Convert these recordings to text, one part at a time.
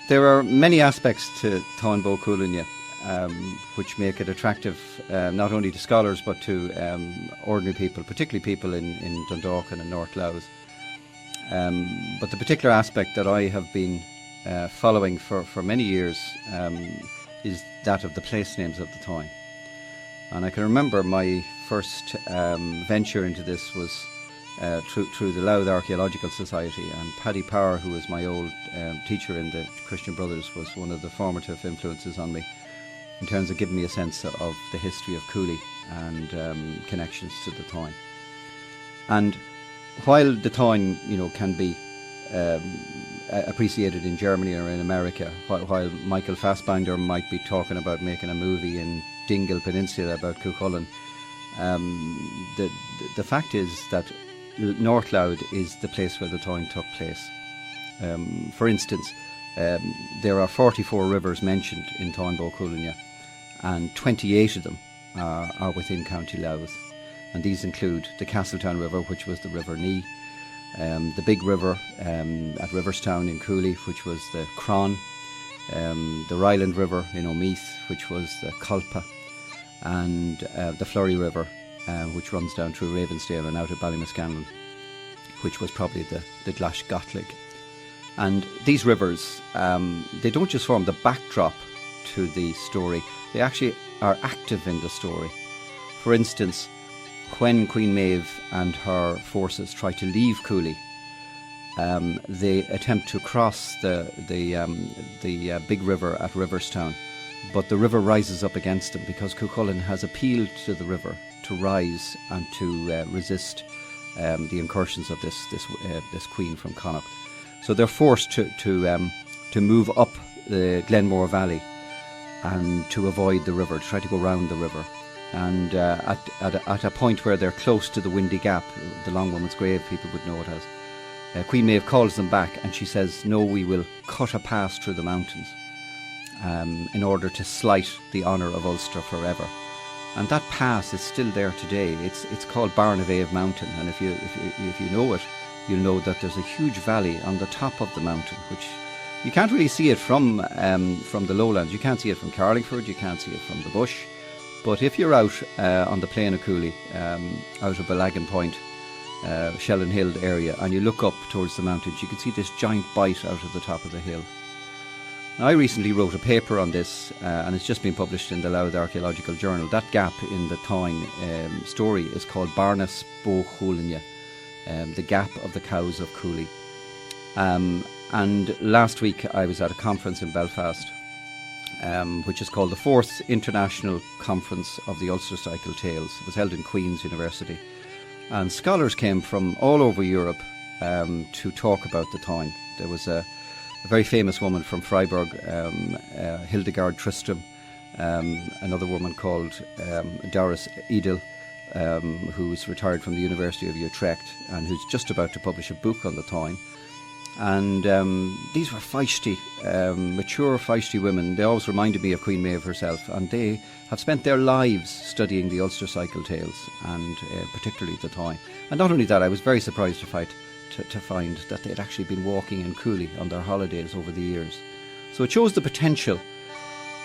There are many aspects to Táin Bó Cúailnge which make it attractive not only to scholars but to ordinary people, particularly people in Dundalk and in North Louth. But the particular aspect that I have been following for many years is that of the place names of the Táin. And I can remember my first venture into this was through the Louth Archaeological Society, and Paddy Power, who was my old teacher in the Christian Brothers, was one of the formative influences on me in terms of giving me a sense of the history of Cooley and connections to the Táin. And while the Táin, can be appreciated in Germany or in America, while Michael Fassbinder might be talking about making a movie in Dingle Peninsula about Chulainn, the fact is that North Louth is the place where the Táin took place. For instance, there are 44 rivers mentioned in Táin Bó Cúailnge, and 28 of them are within County Louth. And these include the Castletown River, which was the River Knee, the Big River at Riverstown in Cooley, which was the Cron, the Ryland River in Omeath, which was the Culpa, and the Flurry River, which runs down through Ravensdale and out of Ballymascanlon, which was probably the Glash Gotlig. And these rivers, they don't just form the backdrop to the story, they actually are active in the story. For instance, when Queen Maeve and her forces try to leave Cooley, they attempt to cross the big river at Riverstown, but the river rises up against them because Chulainn has appealed to the river to rise and to resist the incursions of this queen from Connacht. So they're forced to move up the Glenmore Valley and to avoid the river, to try to go round the river. And at a point where they're close to the Windy Gap, the Long Woman's Grave, people would know it as, Queen Maeve calls them back and she says, no, we will cut a pass through the mountains in order to slight the honour of Ulster forever. And that pass is still there today. It's called Barnavave Mountain, and if you know it, you'll know that there's a huge valley on the top of the mountain, which you can't really see it from the lowlands. You can't see it from Carlingford, you can't see it from the bush. But if you're out on the plain of Cooley, out of Balagan Point, Shellon Hill area, and you look up towards the mountains, you can see this giant bite out of the top of the hill. Now, I recently wrote a paper on this, and it's just been published in the Louth Archaeological Journal. That gap in the Táin story is called Táin Bó Cúailnge, the gap of the cows of Cooley. And last week I was at a conference in Belfast, which is called the 4th International Conference of the Ulster Cycle Tales. It was held in Queen's University, and scholars came from all over Europe to talk about the Táin. There was a very famous woman from Freiburg, Hildegard Tristram, another woman called Doris Edel, who's retired from the University of Utrecht and who's just about to publish a book on the Táin. And these were feisty, mature, feisty women. They always reminded me of Queen Maeve herself, and they have spent their lives studying the Ulster Cycle Tales, and particularly the Táin. And not only that, I was very surprised to find that they'd actually been walking in Cooley on their holidays over the years. So it shows the potential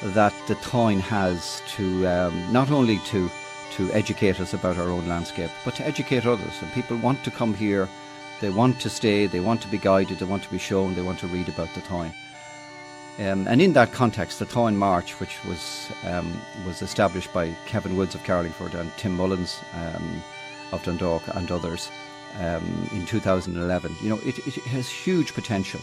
that the Táin has to not only to educate us about our own landscape, but to educate others. And people want to come here, they want to stay, they want to be guided, they want to be shown, they want to read about the Táin. And in that context, the Táin March, which was established by Kevin Woods of Carlingford and Tim Mullins of Dundalk and others in 2011, it has huge potential.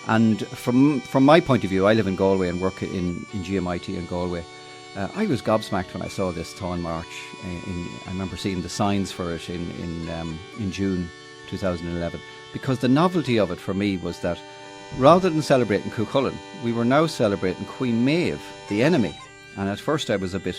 And from my point of view, I live in Galway and work in GMIT in Galway. I was gobsmacked when I saw this Táin March. I remember seeing the signs for it in June 2011, because the novelty of it for me was that rather than celebrating Chulainn, we were now celebrating Queen Maeve, the enemy. And at first I was a bit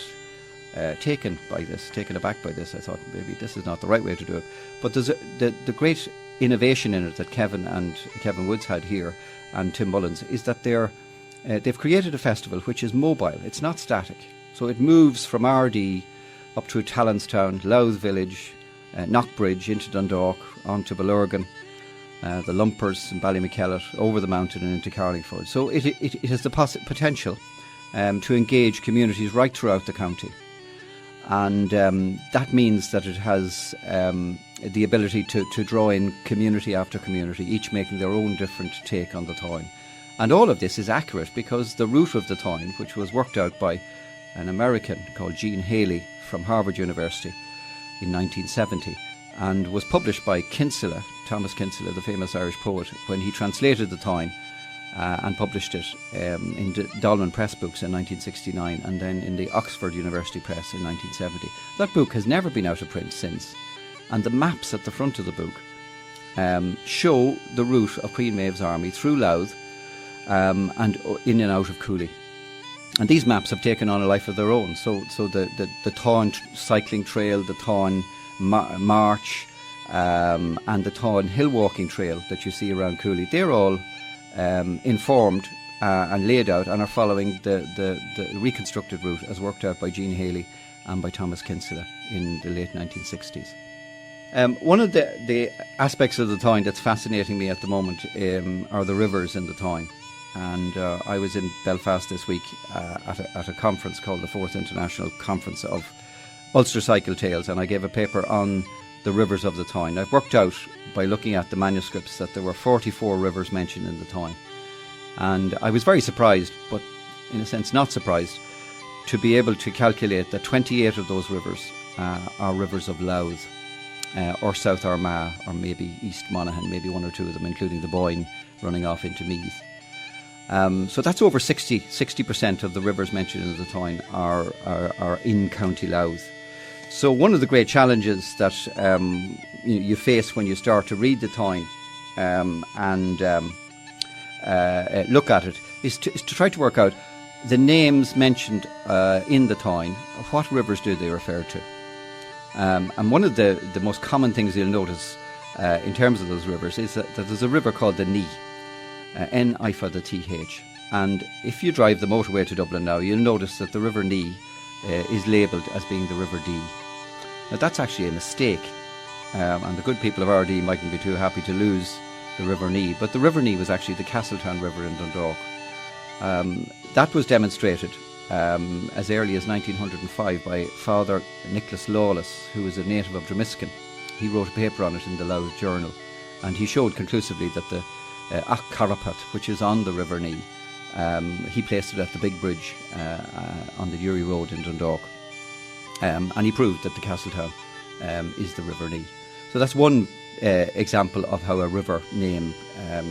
taken aback by this. I thought maybe this is not the right way to do it. But there's the great innovation in it that Kevin Woods had here and Tim Mullins is that they've created a festival which is mobile. It's not static. So it moves from Ardee up through Talonstown, Louth Village, Knockbridge into Dundalk, on to Ballurgan, the Lumpers and Ballymackellet, over the mountain and into Carlingford. So it has the potential to engage communities right throughout the county. And that means that it has the ability to draw in community after community, each making their own different take on the Táin. And all of this is accurate because the route of the Táin, which was worked out by an American called Gene Haley from Harvard University in 1970, and was published by Kinsella, Thomas Kinsella, the famous Irish poet, when he translated the Táin and published it in Dolman Press Books in 1969, and then in the Oxford University Press in 1970. That book has never been out of print since, and the maps at the front of the book show the route of Queen Maeve's army through Louth and in and out of Cooley. And these maps have taken on a life of their own. So the Táin cycling trail, the Táin march, and the Táin hill walking trail that you see around Cooley, they're all informed and laid out and are following the reconstructed route as worked out by Gene Haley and by Thomas Kinsella in the late 1960s. One of the aspects of the Táin that's fascinating me at the moment are the rivers in the Táin. And I was in Belfast this week at a conference called the 4th International Conference of Ulster Cycle Tales, and I gave a paper on the rivers of the Táin. I've worked out by looking at the manuscripts that there were 44 rivers mentioned in the Táin. And I was very surprised, but in a sense not surprised, to be able to calculate that 28 of those rivers are rivers of Louth, or South Armagh, or maybe East Monaghan, maybe one or two of them, including the Boyne running off into Meath. So that's over 60% of the rivers mentioned in the Táin are in County Louth. So one of the great challenges that you face when you start to read the Táin and look at it is to try to work out the names mentioned in the Táin. What rivers do they refer to? And one of the most common things you'll notice in terms of those rivers is that there's a river called the Ní. N-I for the T-H. And if you drive the motorway to Dublin now, you'll notice that the River Ní is labelled as being the River Dee. Now that's actually a mistake, and the good people of RD mightn't be too happy to lose the River Ní, but the River Ní was actually the Castletown River in Dundalk. That was demonstrated as early as 1905 by Father Nicholas Lawless, who was a native of Dromiskin. He wrote a paper on it in the Louth Journal, and he showed conclusively that the Ach Carapat, which is on the River Ní, he placed it at the big bridge on the Uri Road in Dundalk, and he proved that the Castletown is the River Ní. So that's one example of how a river name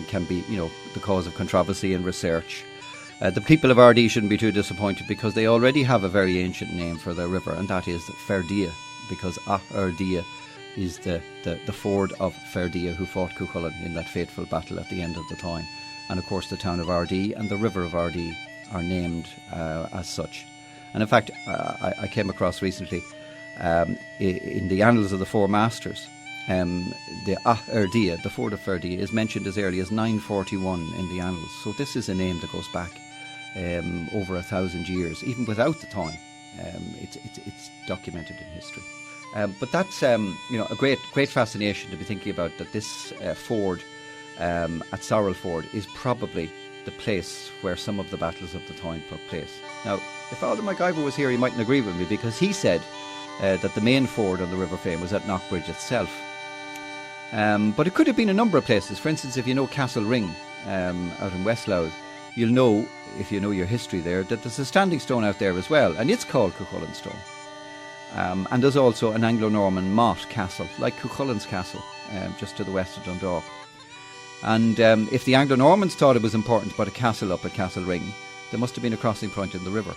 can be, the cause of controversy and research. The people of RD shouldn't be too disappointed because they already have a very ancient name for their river, and that is Ferdia, because Ferdia is the ford of Ferdia, who fought Cuchulainn in that fateful battle at the end of the Táin. And of course the town of RD and the river of RD are named as such. And in fact, I came across recently in the Annals of the Four Masters, the Ferdia, the ford of Ferdia, is mentioned as early as 941 in the Annals. So this is a name that goes back over 1,000 years. Even without the Táin, it's documented in history. But that's a great fascination to be thinking about, that this ford at Sorrel Ford is probably the place where some of the battles of the Táin took place. Now, if Father MacIver was here, he mightn't agree with me, because he said that the main ford on the River Fame was at Knockbridge itself. But it could have been a number of places. For instance, if you know Castle Ring out in West Louth, you'll know, if you know your history there, that there's a standing stone out there as well, and it's called Cuchulainn Stone. And there's also an Anglo-Norman motte castle, like Cuchulainn's castle, just to the west of Dundalk. And if the Anglo-Normans thought it was important to put a castle up at Castle Ring, there must have been a crossing point in the river.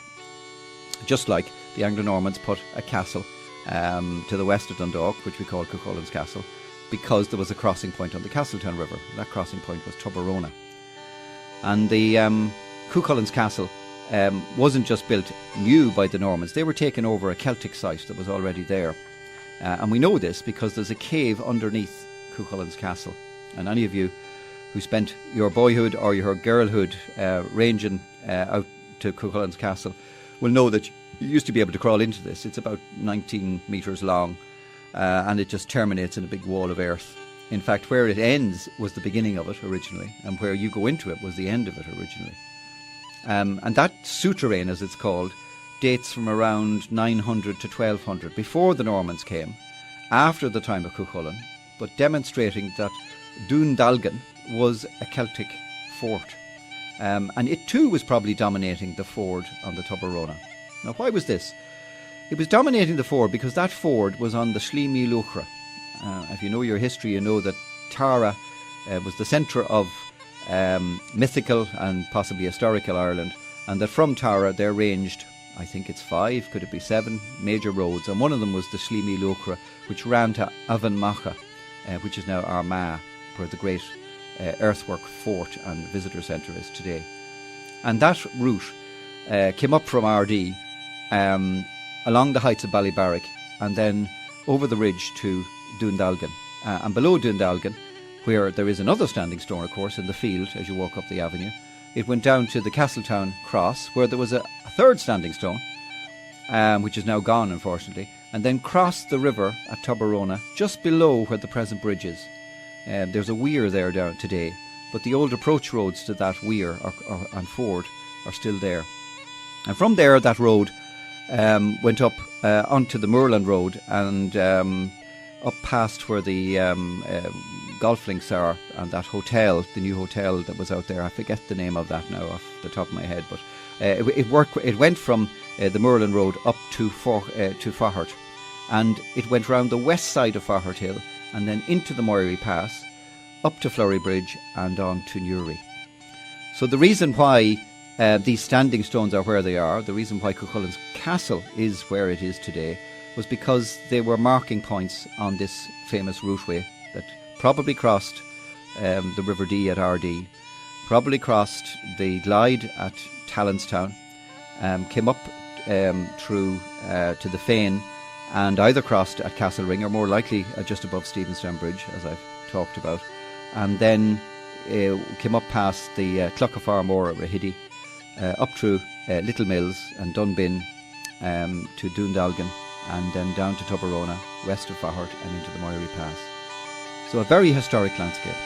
Just like the Anglo-Normans put a castle to the west of Dundalk, which we call Cuchulainn's Castle, because there was a crossing point on the Castletown River. That crossing point was Tubarona. And the Cuchulainn's Castle wasn't just built new by the Normans. They were taking over a Celtic site that was already there. And we know this because there's a cave underneath Cuchulainn's Castle. And any of you who spent your boyhood or your girlhood ranging out to Cuchulainn's Castle will know that you used to be able to crawl into this. It's about 19 metres long, and it just terminates in a big wall of earth. In fact, where it ends was the beginning of it originally, and where you go into it was the end of it originally. And that souterrain, as it's called, dates from around 900 to 1200, before the Normans came, after the time of Cuchulainn, but demonstrating that Dundalk was a Celtic fort. And it too was probably dominating the ford on the Tubarona. Now, why was this? It was dominating the ford because that ford was on the Slímí Luachra. If you know your history, you know that Tara was the centre of mythical and possibly historical Ireland, and that from Tara there ranged, I think it's 5, could it be 7 major roads, and one of them was the Slímí Luachra, which ran to Avonmacha, which is now Armagh, where the great earthwork fort and visitor centre is today. And that route came up from Ardee, along the heights of Ballybarrick, and then over the ridge to Dundalk. And below Dundalk, where there is another standing stone, of course, in the field as you walk up the avenue, it went down to the Castletown Cross, where there was a third standing stone, which is now gone, unfortunately, and then crossed the river at Tubarona, just below where the present bridge is. There's a weir there down today, but the old approach roads to that weir and ford are still there. And from there, that road went up onto the Moorland Road and up past where the golf links are, and that hotel, the new hotel that was out there. I forget the name of that now off the top of my head, but it went from the Moorland Road up to Faughart, and it went round the west side of Faughart Hill and then into the Moiry Pass, up to Flurry Bridge and on to Newry. So the reason why these standing stones are where they are, the reason why Cuchulainn's castle is where it is today, was because they were marking points on this famous routeway that probably crossed the River Dee at Ardee, probably crossed the Glide at Talonstown, came up through to the Fane, and either crossed at Castlering or more likely just above Stephenstown Bridge, as I've talked about, and then came up past the Clough-of-Farmore at Rahiddy, up through Little Mills and Dunbin to Dundalk, and then down to Tubarona, west of Faughart and into the Moiry Pass. So a very historic landscape.